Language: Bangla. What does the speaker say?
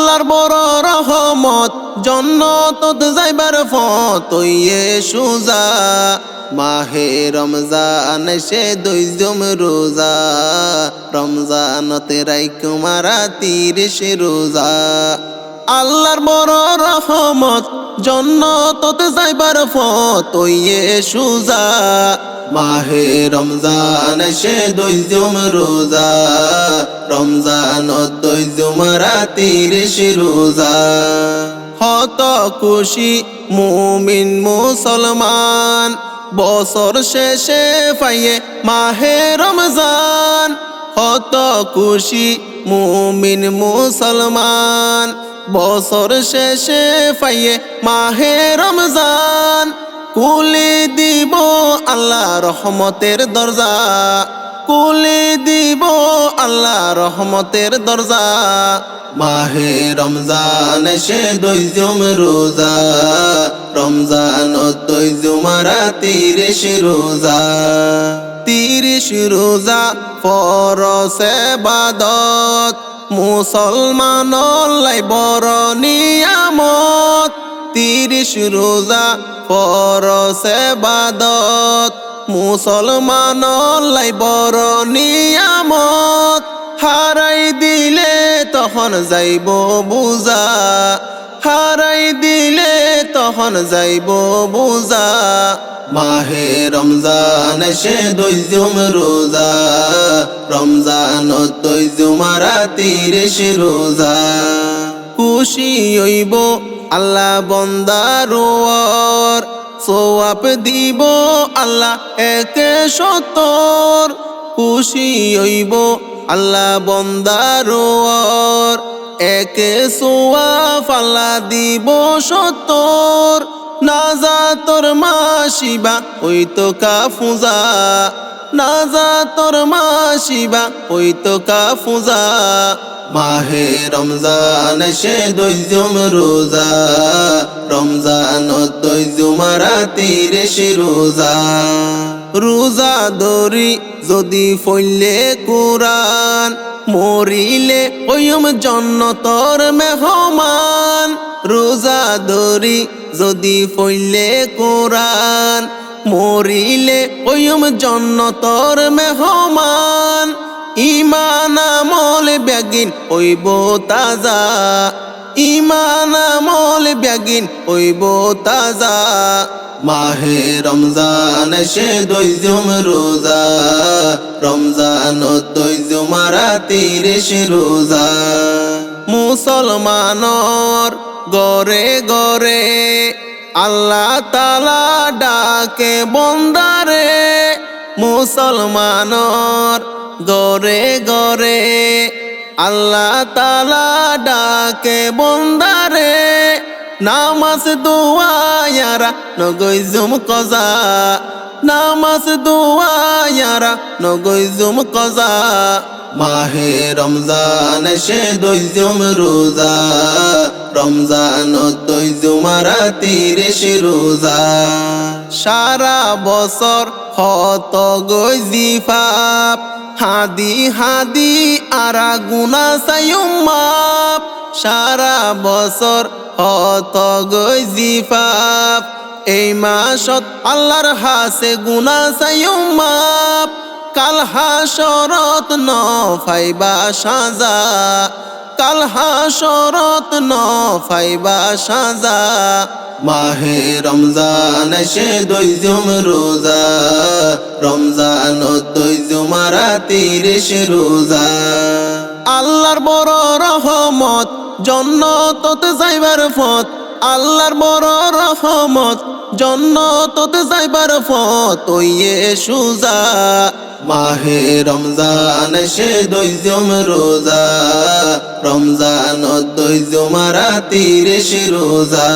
আল্লাহর বড় রহমত জান্নাতত যাইবার পথ ওয়ে সুজা মাহে রমজান সে দুইজম রোজা রমজানতে রাইকো মারা 30 রোজা আল্লাহর বড় রহমত জান্নাতত যাইবার পথ ওয়ে সুজা মাহে রমজান সে দুইজম রোজা রমজানত দুইজম মারা 30 রোজা হত খুশি মুমিন মুসলমান বছর শেষে পাইয়ে মাহে রমজান হত খুশি মুমিন মুসলমান বছর শেষে পাইয়ে মাহে রমজান খুলে দিব আল্লাহ রহমতের দরজা খুলে দিব আল্লাহ রহমতের দরজা মাহে রমজান সে দুইজম রোজা রমজানত দুইজম মারা 30 রোজা 30 রোজা ফরজ ইবাদত মুসলমানর লাই বড় নিয়ামত 30 রোজা ফরজ ইবাদত মুসলমানর লাই বড় নিয়ামত হারাই দিলে তখন যাইব বুঝা হারাই দিলে তখন যাইব বুঝা মাহে রমজান সে দুইজম রোজা রমজানত দুইজম মারা 30 রোজা খুশি হইব আল্লাহ বান্দার ওর সওয়াব দিব আল্লাহ 170 খুশি হইব আল্লাহ বান্দার ওর 100 আল্লাহ দিব 70 নাজাতর মাসিবা ওই তো কাফুজা নাজাতর মাসিবা ওই তো কাফুজা মাহে রমজান সে দুইজম রোজা রমজানত দুইজম মারা 30 রোজা রোজা ধরি যদি ফইলে কুরআন মরিলে ওয়ম জান্নাতর মেহমান রোজা ধরি যদি ফইলে কুরআন মরিলে ওয়ম জান্নাতর মেহমান ঈমান আমল ব্যাগিন হইব তাজা ঈমান আমল ব্যাগিন হইব তাজা মাহে রমজান সে দুইজম রোজা রমজানত দুইজম মারা 30 রোজা মুসলমানর গরে গরে আল্লাহ তাআলা ডাকে বন্দারে মুসলমানর গরে গরে আল্লাহ তাআলা ডাকে বন্দারে নামাজ দোয়া ইয়ারা নগইজুম কজা নামাজ দোয়া ইয়ারা নগইজুম কজা মাহে রমজান সে দুইজম রোজা রমজানত দুইজম মারা 30 রোজা সারা বছর হত গজিফাপ হাদি হাদি আরা গুনা সায়ুমাপ সারা বছর হত গজিফাপ এই মাসত আল্লাহর হাসে গুনা সায়ুমাপ কাল হাসরত ন ফাইবা সাজা কাল হাসরত ন ফাইবা সাজা মাহে রমজান সে দুইজম রোজা রমজানত দুইজম মারা 30 রোজা আল্লাহর বড় রহমত জান্নাতত যাইবার পথ আল্লাহর বড় রহমত জান্নাতত যাইবার পথ ওয়ে সুজা মাহে রমজান সে দুইজম রোজা রমজানত দুইজম মারা 30 রোজা